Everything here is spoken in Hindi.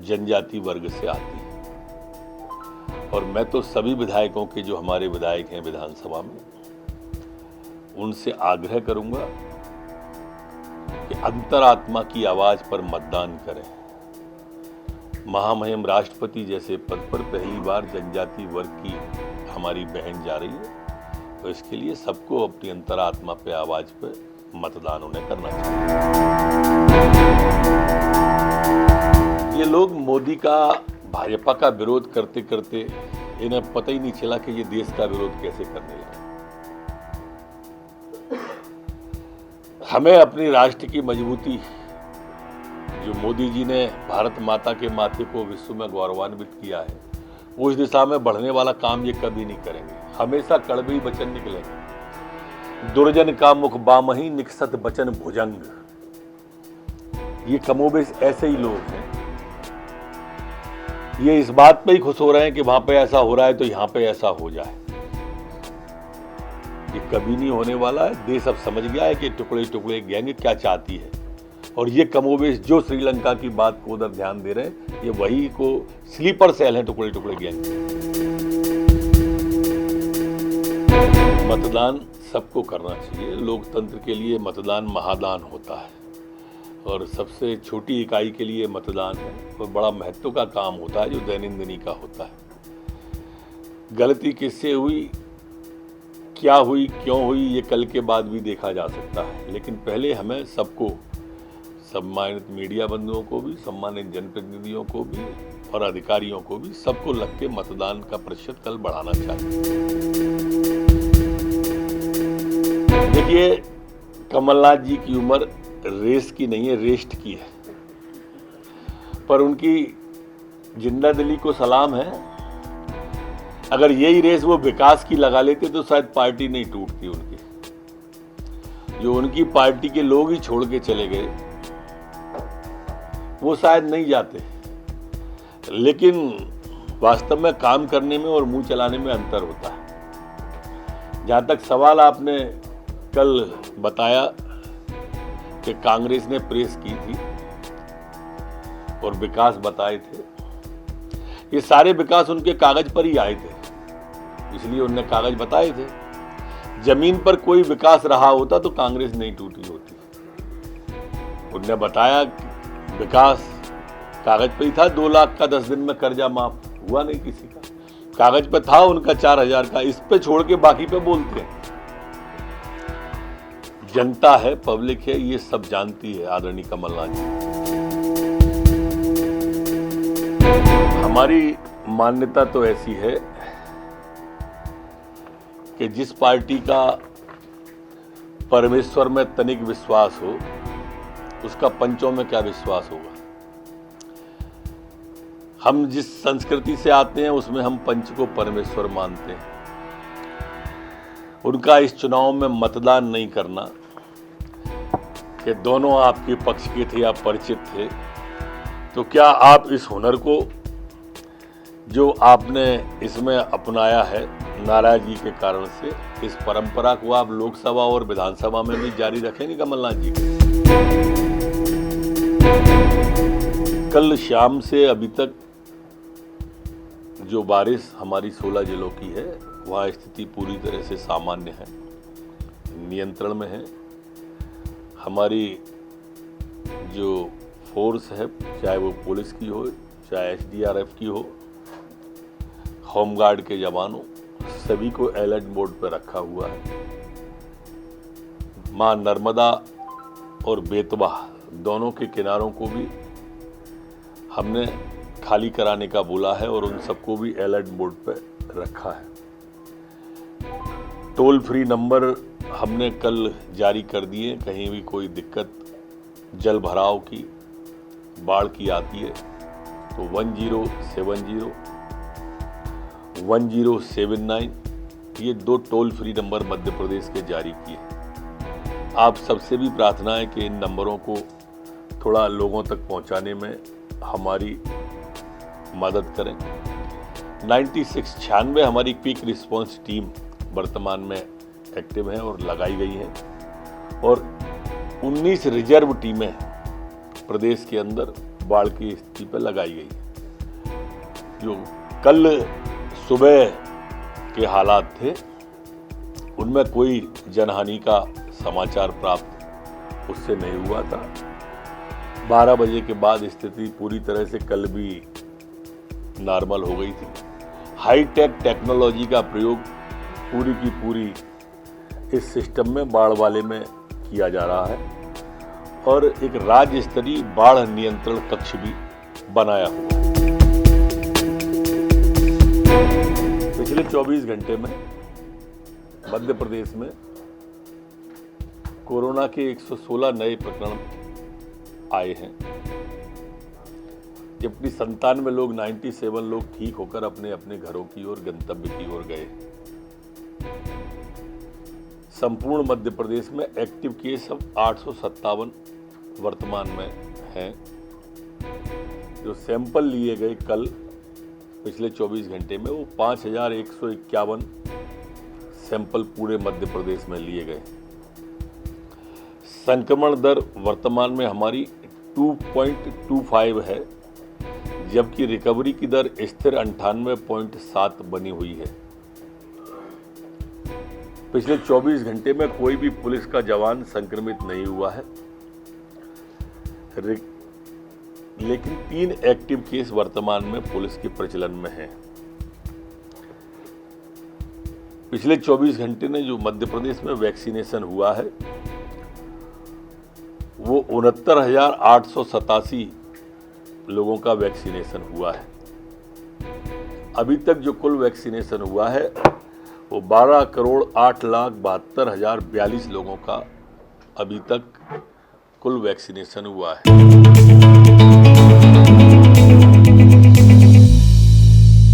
जनजाति वर्ग से आती है। और मैं तो सभी विधायकों के, जो हमारे विधायक हैं विधानसभा में, उनसे आग्रह करूंगा कि अंतरात्मा की आवाज पर मतदान करें। महामहिम राष्ट्रपति जैसे पद पर पहली बार जनजाति वर्ग की हमारी बहन जा रही है, तो इसके लिए सबको अपनी अंतरात्मा पे आवाज पे मतदान उन्हें करना चाहिए। ये लोग मोदी का, भाजपा का विरोध करते करते इन्हें पता ही नहीं चला कि ये देश का विरोध कैसे करने लगे। हमें अपनी राष्ट्र की मजबूती, जो मोदी जी ने भारत माता के माथे को विश्व में गौरवान्वित किया है, उस दिशा में बढ़ने वाला काम ये कभी नहीं करेंगे। हमेशा कड़वे वचन निकलेंगे। दुर्जन का मुख बामही निकसत बचन भुजंग। ये कमोबेश ऐसे ही लोग हैं। ये इस बात पे ही खुश हो रहे हैं कि वहां पे ऐसा हो रहा है तो यहां पे ऐसा हो जाए। ये कभी नहीं होने वाला है। देश अब समझ गया है कि टुकड़े टुकड़े गैंग क्या चाहती है, और ये कमोबेश जो श्रीलंका की बात को उधर ध्यान दे रहे हैं, ये वही को स्लीपर सेल है टुकड़े टुकड़े गैंग। मतदान सबको करना चाहिए। लोकतंत्र के लिए मतदान महादान होता है, और सबसे छोटी इकाई के लिए मतदान है और बड़ा महत्व का काम होता है, जो दैनंदिनी का होता है। गलती किससे हुई, क्या हुई, क्यों हुई, ये कल के बाद भी देखा जा सकता है, लेकिन पहले हमें सबको, सम्मानित मीडिया बंधुओं को भी, सम्मानित जनप्रतिनिधियों को भी और अधिकारियों को भी, सबको लग के मतदान का प्रतिशत कल बढ़ाना चाहिए। देखिए, कमलनाथ जी की उम्र रेस की नहीं है, रेस्ट की है, पर उनकी जिंदा दिली को सलाम है। अगर यही रेस वो विकास की लगा लेते तो शायद पार्टी नहीं टूटती उनकी। जो उनकी पार्टी के लोग ही छोड़ के चले गए, वो शायद नहीं जाते। लेकिन वास्तव में काम करने में और मुंह चलाने में अंतर होता है। जहां तक सवाल आपने कल बताया कि कांग्रेस ने प्रेस की थी और विकास बताए थे, ये सारे विकास उनके कागज पर ही आए थे, इसलिए उनने कागज बताए थे। जमीन पर कोई विकास रहा होता तो कांग्रेस नहीं टूटी होती। उनने बताया विकास कागज पे ही था। 2 लाख का 10 दिन में कर्जा माफ हुआ नहीं किसी का, कागज पे था उनका 4000 का। इस पे छोड़ के बाकी पे बोलते हैं। जनता है, पब्लिक है, ये सब जानती है आदरणीय कमलनाथ जी। हमारी मान्यता तो ऐसी है कि जिस पार्टी का परमेश्वर में तनिक विश्वास हो, उसका पंचों में क्या विश्वास होगा। हम जिस संस्कृति से आते हैं उसमें हम पंच को परमेश्वर मानते हैं। उनका इस चुनाव में मतदान नहीं करना, कि दोनों आपके पक्ष के थे या परिचित थे, तो क्या आप इस हुनर को, जो आपने इसमें अपनाया है नाराजगी के कारण से, इस परंपरा को आप लोकसभा और विधानसभा में भी जारी रखेंगे कमलनाथ जी? कल शाम से अभी तक जो बारिश हमारी 16 जिलों की है, वहाँ स्थिति पूरी तरह से सामान्य है, नियंत्रण में है। हमारी जो फोर्स है, चाहे वो पुलिस की हो, चाहे SDRF की हो, होमगार्ड के जवानों, सभी को अलर्ट मोड पर रखा हुआ है। मां नर्मदा और बेतवा दोनों के किनारों को भी हमने खाली कराने का बोला है और उन सबको भी अलर्ट मोड पर रखा है। टोल फ्री नंबर हमने कल जारी कर दिए। कहीं भी कोई दिक्कत जल भराव की, बाढ़ की आती है तो 1070, 1079, ये 2 toll free number Madhya Pradesh के जारी किए। आप सबसे भी प्रार्थना है कि इन नंबरों को थोड़ा लोगों तक पहुंचाने में हमारी मदद करें। 9696 हमारी क्विक रिस्पांस टीम वर्तमान में एक्टिव है और लगाई गई है, और 19 रिजर्व टीमें प्रदेश के अंदर बाढ़ की स्थिति पर लगाई गई है। जो कल सुबह के हालात थे उनमें कोई जनहानि का समाचार प्राप्त उससे नहीं हुआ था। 12 बजे के बाद स्थिति पूरी तरह से कल भी नॉर्मल हो गई थी। हाईटेक टेक्नोलॉजी का प्रयोग पूरी की पूरी इस सिस्टम में बाढ़ वाले में किया जा रहा है और एक राज्य स्तरीय बाढ़ नियंत्रण कक्ष भी बनाया हुआ है। पिछले 24 घंटे में मध्य प्रदेश में कोरोना के 116 नए प्रकरण आए हैं, जबकि 97 लोग 97 लोग ठीक होकर अपने अपने घरों की ओर गंतव्य की ओर गए। संपूर्ण मध्य प्रदेश में एक्टिव केस अब 857 वर्तमान में हैं। जो सैंपल लिए गए कल पिछले 24 घंटे में वो 5151 सैंपल पूरे मध्य प्रदेश में लिए गए। संक्रमण दर वर्तमान में हमारी 2.25 है, जबकि रिकवरी की दर स्थिर 98.7 बनी हुई है। पिछले 24 घंटे में कोई भी पुलिस का जवान संक्रमित नहीं हुआ है, लेकिन 3 एक्टिव केस वर्तमान में पुलिस के प्रचलन में हैं। पिछले 24 घंटे में जो मध्य प्रदेश में वैक्सीनेशन हुआ है वो 69,887 लोगों का वैक्सीनेशन हुआ है। अभी तक जो कुल वैक्सीनेशन हुआ है वो 12,08,72,042 लोगों का अभी तक कुल वैक्सीनेशन हुआ है।